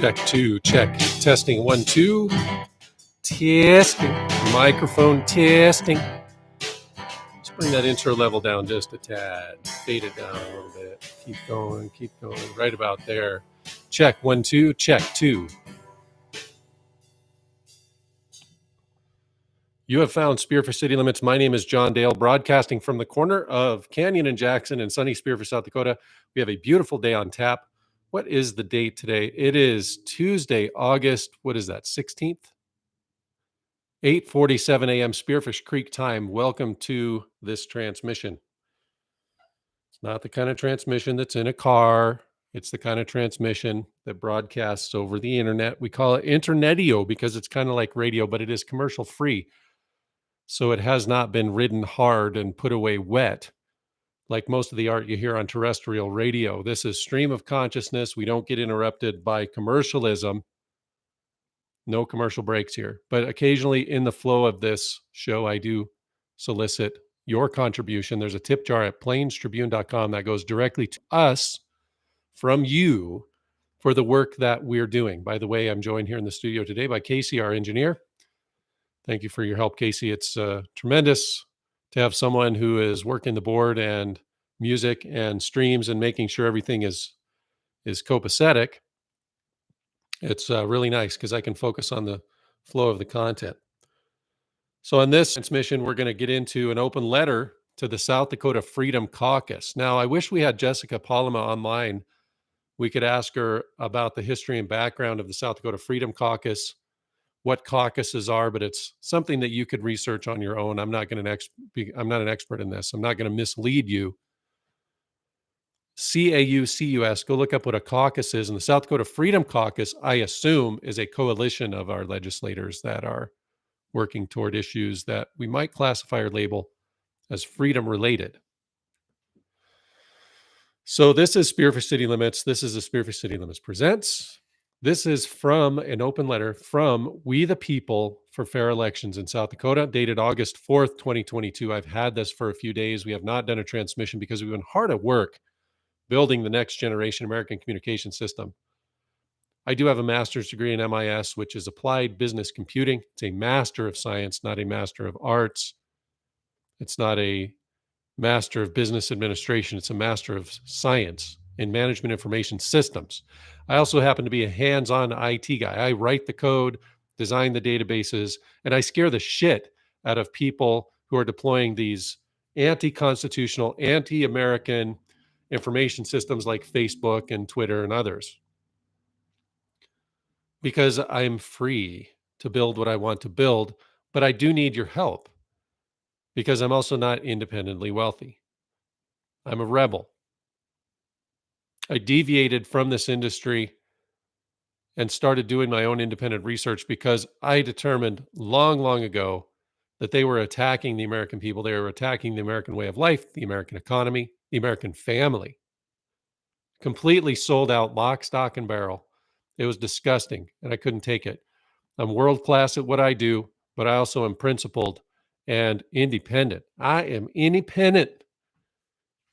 Check two, check. Testing 1, 2. Testing. Microphone testing. Let's bring that intro level down just a tad. Fade it down a little bit. Keep going, keep going. Right about there. Check 1, 2, check 2. You have found Spearfish City Limits. My name is John Dale, broadcasting from the corner of Canyon and Jackson in sunny Spearfish, South Dakota. We have a beautiful day on tap. What is the date today? It is Tuesday, August, what is that, 16th? 8:47 a.m. Spearfish Creek time. Welcome to this transmission. It's not the kind of transmission that's in a car. It's the kind of transmission that broadcasts over the internet. We call it internetio because it's kind of like radio, but it is commercial free. So it has not been ridden hard and put away wet like most of the art you hear on terrestrial radio. This is stream of consciousness. We don't get interrupted by commercialism. No commercial breaks here. But occasionally in the flow of this show, I do solicit your contribution. There's a tip jar at plainstribune.com that goes directly to us from you for the work that we're doing. By the way, I'm joined here in the studio today by Casey, our engineer. Thank you for your help, Casey. It's tremendous to have someone who is working the board and music and streams and making sure everything is copacetic. It's really nice because I can focus on the flow of the content. So in this transmission, we're going to get into an open letter to the South Dakota Freedom Caucus. Now, I wish we had Jessica Palama online. We could ask her about the history and background of the South Dakota Freedom Caucus, what caucuses are, but it's something that you could research on your own. I'm not an expert in this. I'm not going to mislead you. CAUCUS, go look up what a caucus is. And the South Dakota Freedom Caucus, I assume, is a coalition of our legislators that are working toward issues that we might classify or label as freedom related. So this is Spearfish City Limits. This is the Spearfish City Limits Presents. This is from an open letter from We the People for Fair Elections in South Dakota, dated August 4th, 2022. I've had this for a few days. We have not done a transmission because we've been hard at work building the next generation American communication system. I do have a master's degree in MIS, which is Applied Business Computing. It's a Master of Science, not a Master of Arts. It's not a Master of Business Administration. It's a Master of Science in Management Information Systems. I also happen to be a hands-on IT guy. I write the code, design the databases, and I scare the shit out of people who are deploying these anti-constitutional, anti-American information systems like Facebook and Twitter and others. Because I'm free to build what I want to build, but I do need your help because I'm also not independently wealthy. I'm a rebel. I deviated from this industry and started doing my own independent research because I determined long ago that they were attacking the American people. They were attacking the American way of life, the American economy, the American family. Completely sold out lock, stock, and barrel. It was disgusting, and I couldn't take it. I'm world class at what I do, but I also am principled and independent. I am independent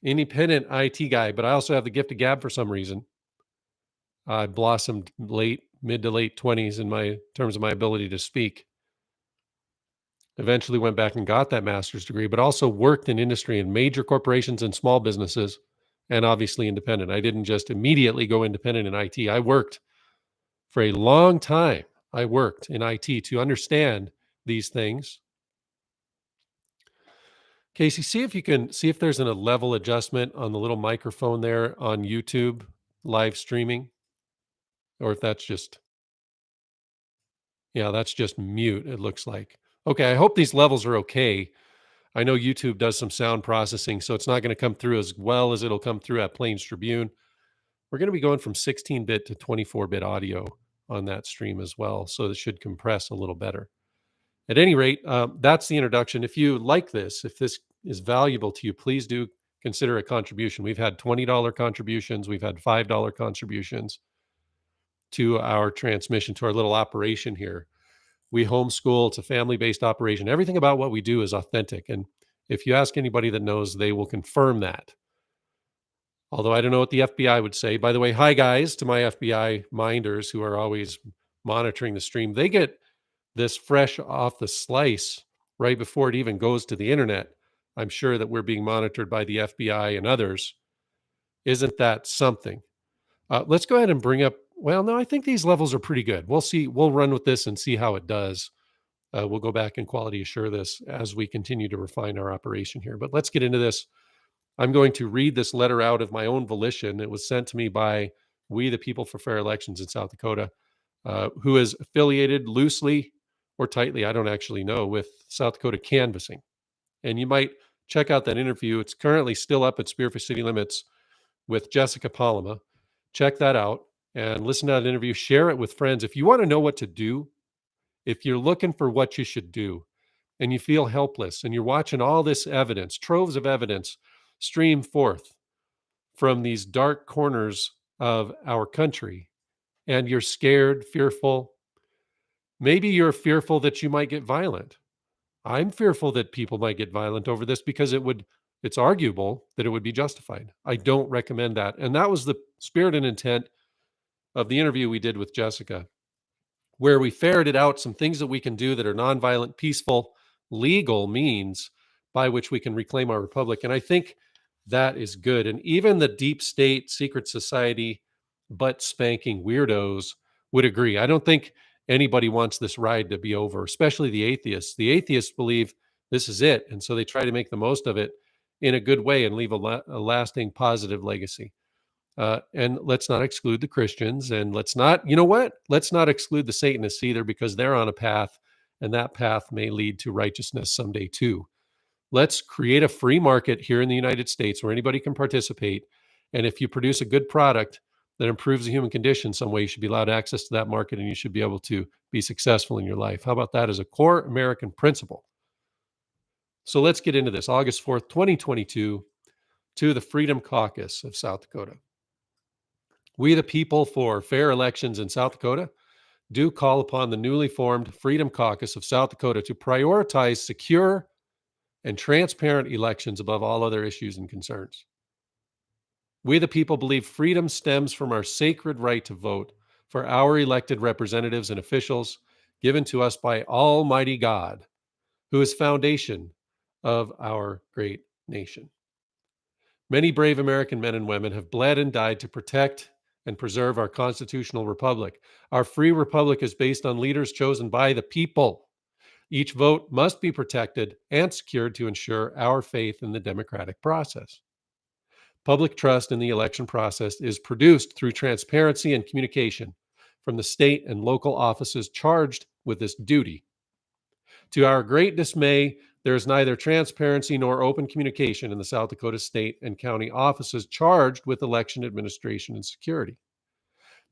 IT guy, but I also have the gift of gab for some reason. I blossomed mid to late 20s in terms of my ability to speak. Eventually went back and got that master's degree, but also worked in industry in major corporations and small businesses, and obviously independent. I didn't just immediately go independent in IT. I worked for a long time. I worked in IT to understand these things. Casey, see if there's a level adjustment on the little microphone there on YouTube live streaming, or if that's just mute, it looks like. Okay, I hope these levels are okay. I know YouTube does some sound processing, so it's not going to come through as well as it'll come through at Plains Tribune. We're going to be going from 16-bit to 24-bit audio on that stream as well, so it should compress a little better. At any rate, that's the introduction. If you like this, if this is valuable to you, please do consider a contribution. We've had $20 contributions, we've had $5 contributions to our transmission, to our little operation here. We homeschool. It's a family-based operation. Everything about what we do is authentic, and if you ask anybody that knows, they will confirm that. Although I don't know what the FBI would say. By the way, hi guys to my FBI minders who are always monitoring the stream. They get this fresh off the slice right before it even goes to the internet. I'm sure that we're being monitored by the FBI and others. Isn't that something? Let's go ahead and bring up. Well, no, I think these levels are pretty good. We'll see. We'll run with this and see how it does. We'll go back and quality assure this as we continue to refine our operation here. But let's get into this. I'm going to read this letter out of my own volition. It was sent to me by We the People for Fair Elections in South Dakota, who is affiliated loosely or tightly, I don't actually know, with South Dakota Canvassing. And you might check out that interview. It's currently still up at Spearfish City Limits with Jessica Palama. Check that out and listen to that interview. Share it with friends. If you want to know what to do, if you're looking for what you should do and you feel helpless and you're watching all this evidence, troves of evidence stream forth from these dark corners of our country, and you're scared, fearful, maybe you're fearful that you might get violent. I'm fearful that people might get violent over this because it's arguable that it would be justified. I don't recommend that. And that was the spirit and intent of the interview we did with Jessica, where we ferreted out some things that we can do that are nonviolent, peaceful, legal means by which we can reclaim our republic. And I think that is good. And even the deep state, secret society, butt spanking weirdos would agree. I don't think anybody wants this ride to be over, especially the atheists. The atheists believe this is it. And so they try to make the most of it in a good way and leave a lasting positive legacy. And let's not exclude the Christians, and let's not, you know what? Let's not exclude the Satanists either, because they're on a path, and that path may lead to righteousness someday too. Let's create a free market here in the United States where anybody can participate. And if you produce a good product that improves the human condition some way, you should be allowed access to that market and you should be able to be successful in your life. How about that as a core American principle? So let's get into this. August 4th, 2022, to the Freedom Caucus of South Dakota. We, the People for Fair Elections in South Dakota, do call upon the newly formed Freedom Caucus of South Dakota to prioritize secure and transparent elections above all other issues and concerns. We, the people, believe freedom stems from our sacred right to vote for our elected representatives and officials given to us by Almighty God, who is foundation of our great nation. Many brave American men and women have bled and died to protect and preserve our constitutional republic. Our free republic is based on leaders chosen by the people. Each vote must be protected and secured to ensure our faith in the democratic process. Public trust in the election process is produced through transparency and communication from the state and local offices charged with this duty. To our great dismay, there is neither transparency nor open communication in the South Dakota state and county offices charged with election administration and security.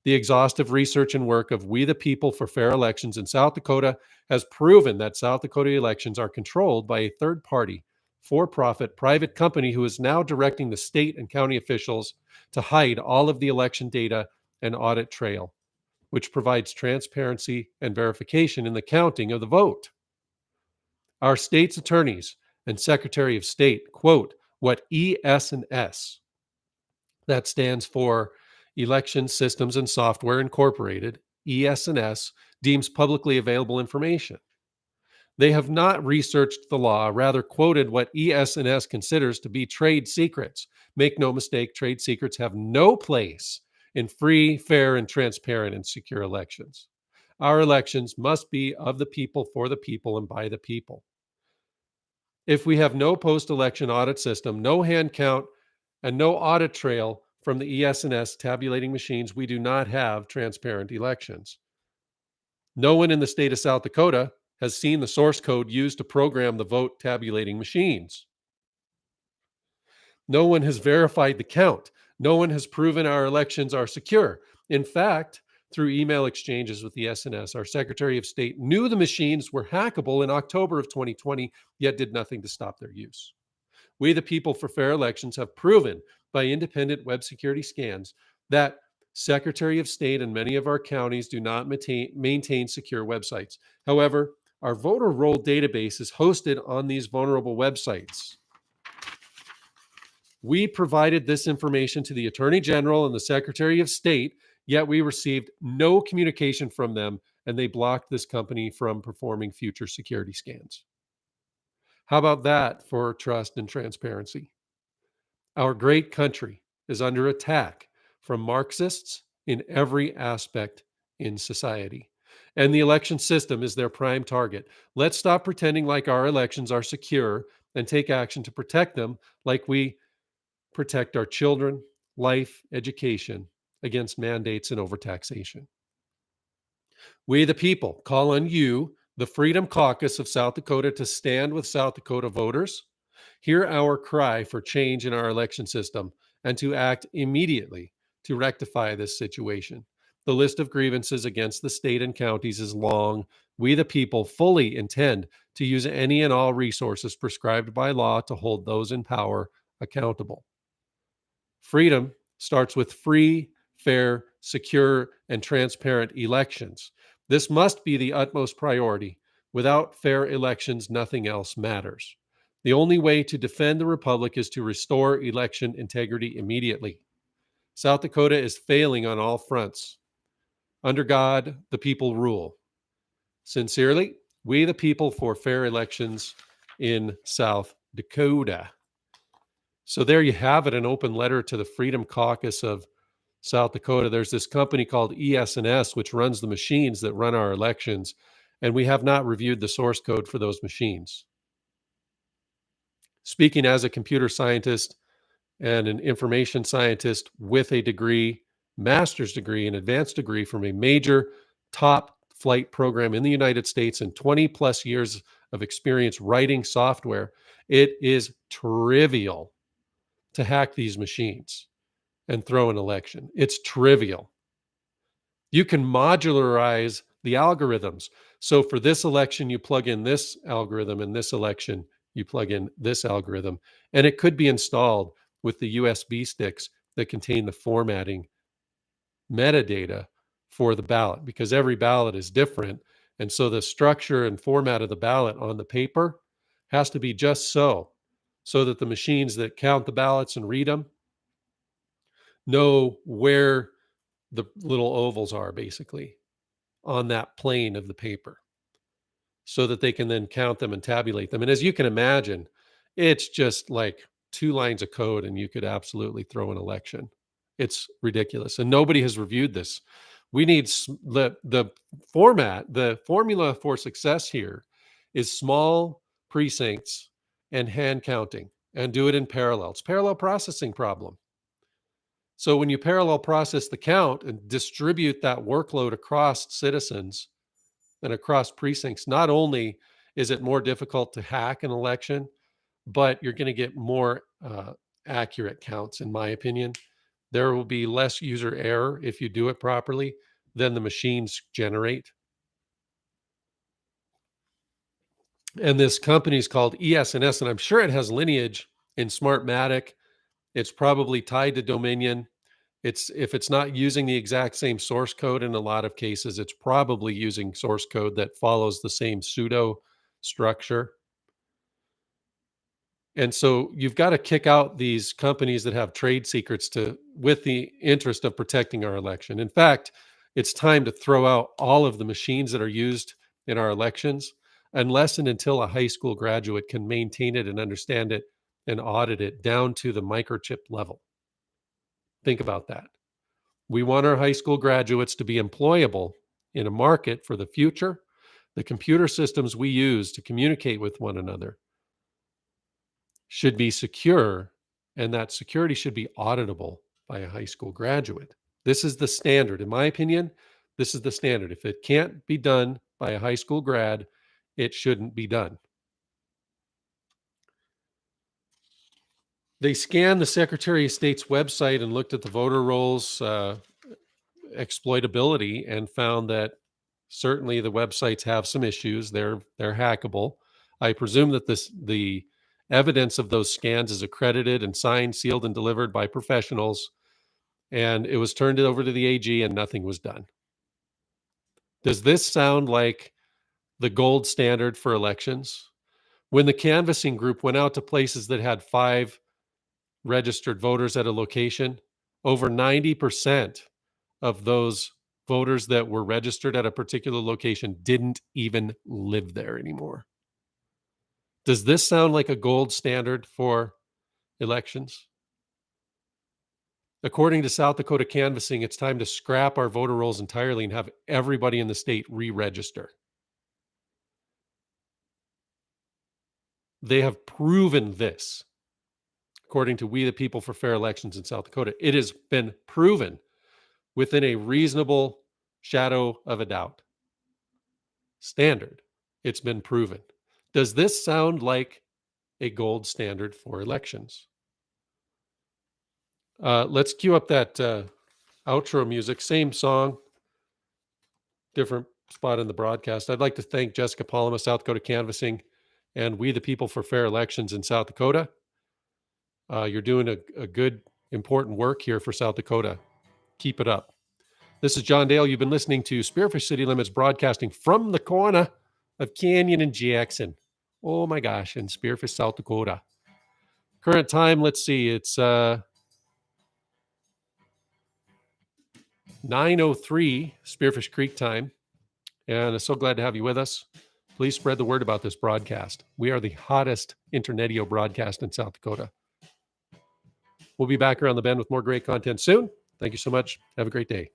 The exhaustive research and work of We the People for Fair Elections in South Dakota has proven that South Dakota elections are controlled by a third party, for-profit private company who is now directing the state and county officials to hide all of the election data and audit trail, which provides transparency and verification in the counting of the vote. Our state's attorneys and Secretary of State quote what ES&S, that stands for Election Systems and Software Incorporated, ES&S, deems publicly available information. They have not researched the law, rather quoted what ES&S considers to be trade secrets. Make no mistake, trade secrets have no place in free, fair, and transparent and secure elections. Our elections must be of the people, for the people, and by the people. If we have no post-election audit system, no hand count, and no audit trail from the ES&S tabulating machines, we do not have transparent elections. No one in the state of South Dakota has seen the source code used to program the vote tabulating machines. No one has verified the count. No one has proven our elections are secure. In fact, through email exchanges with the SNS, our Secretary of State knew the machines were hackable in October of 2020, yet did nothing to stop their use. We, the people for fair elections, have proven by independent web security scans that Secretary of State and many of our counties do not maintain secure websites. However, our voter roll database is hosted on these vulnerable websites. We provided this information to the Attorney General and the Secretary of State, yet we received no communication from them, and they blocked this company from performing future security scans. How about that for trust and transparency? Our great country is under attack from Marxists in every aspect in society. And the election system is their prime target. Let's stop pretending like our elections are secure and take action to protect them like we protect our children, life, education against mandates and overtaxation. We, the people, call on you, the Freedom Caucus of South Dakota, to stand with South Dakota voters, hear our cry for change in our election system, and to act immediately to rectify this situation. The list of grievances against the state and counties is long. We, the people, fully intend to use any and all resources prescribed by law to hold those in power accountable. Freedom starts with free, fair, secure, and transparent elections. This must be the utmost priority. Without fair elections, nothing else matters. The only way to defend the republic is to restore election integrity immediately. South Dakota is failing on all fronts. Under God, the people rule. Sincerely, we the people for fair elections in South Dakota. So there you have it, an open letter to the Freedom Caucus of South Dakota. There's this company called ES&S, which runs the machines that run our elections, and we have not reviewed the source code for those machines. Speaking as a computer scientist and an information scientist with a degree, master's degree, and advanced degree from a major top flight program in the United States and 20 plus years of experience writing software, it is trivial to hack these machines and throw an election. It's trivial. You can modularize the algorithms. So for this election, you plug in this algorithm, and this election, you plug in this algorithm, and it could be installed with the USB sticks that contain the formatting metadata for the ballot, because every ballot is different. And so the structure and format of the ballot on the paper has to be just so that the machines that count the ballots and read them know where the little ovals are basically on that plane of the paper, so that they can then count them and tabulate them. And as you can imagine, it's just like 2 lines of code and you could absolutely throw an election. It's ridiculous. And nobody has reviewed this. We need the format, the formula for success here is small precincts and hand counting, and do it in parallel. It's a parallel processing problem. So when you parallel process the count and distribute that workload across citizens and across precincts, not only is it more difficult to hack an election, but you're going to get more accurate counts, in my opinion. There will be less user error if you do it properly than the machines generate. And this company is called ES&S, and I'm sure it has lineage in Smartmatic. It's probably tied to Dominion. If it's not using the exact same source code in a lot of cases, it's probably using source code that follows the same pseudo structure. And so you've got to kick out these companies that have trade secrets with the interest of protecting our election. In fact, it's time to throw out all of the machines that are used in our elections, unless and until a high school graduate can maintain it and understand it and audit it down to the microchip level. Think about that. We want our high school graduates to be employable in a market for the future. The computer systems we use to communicate with one another should be secure, and that security should be auditable by a high school graduate. This is the standard. In my opinion, this is the standard. If it can't be done by a high school grad, it shouldn't be done. They scanned the Secretary of State's website and looked at the voter rolls exploitability and found that certainly the websites have some issues. They're hackable. I presume that the Evidence of those scans is accredited and signed, sealed, and delivered by professionals. And it was turned over to the AG and nothing was done. Does this sound like the gold standard for elections? When the canvassing group went out to places that had 5 registered voters at a location, over 90% of those voters that were registered at a particular location didn't even live there anymore. Does this sound like a gold standard for elections? According to South Dakota Canvassing, it's time to scrap our voter rolls entirely and have everybody in the state re-register. They have proven this, according to We the People for Fair Elections in South Dakota. It has been proven within a reasonable shadow of a doubt standard. It's been proven. Does this sound like a gold standard for elections? Let's cue up that outro music. Same song, different spot in the broadcast. I'd like to thank Jessica Palma, South Dakota Canvassing, and We the People for Fair Elections in South Dakota. You're doing a good, important work here for South Dakota. Keep it up. This is John Dale. You've been listening to Spearfish City Limits broadcasting from the corner of Canyon and Jackson. Oh my gosh, in Spearfish, South Dakota. Current time, let's see, it's 9:03 Spearfish Creek time. And I'm so glad to have you with us. Please spread the word about this broadcast. We are the hottest internetio broadcast in South Dakota. We'll be back around the bend with more great content soon. Thank you so much. Have a great day.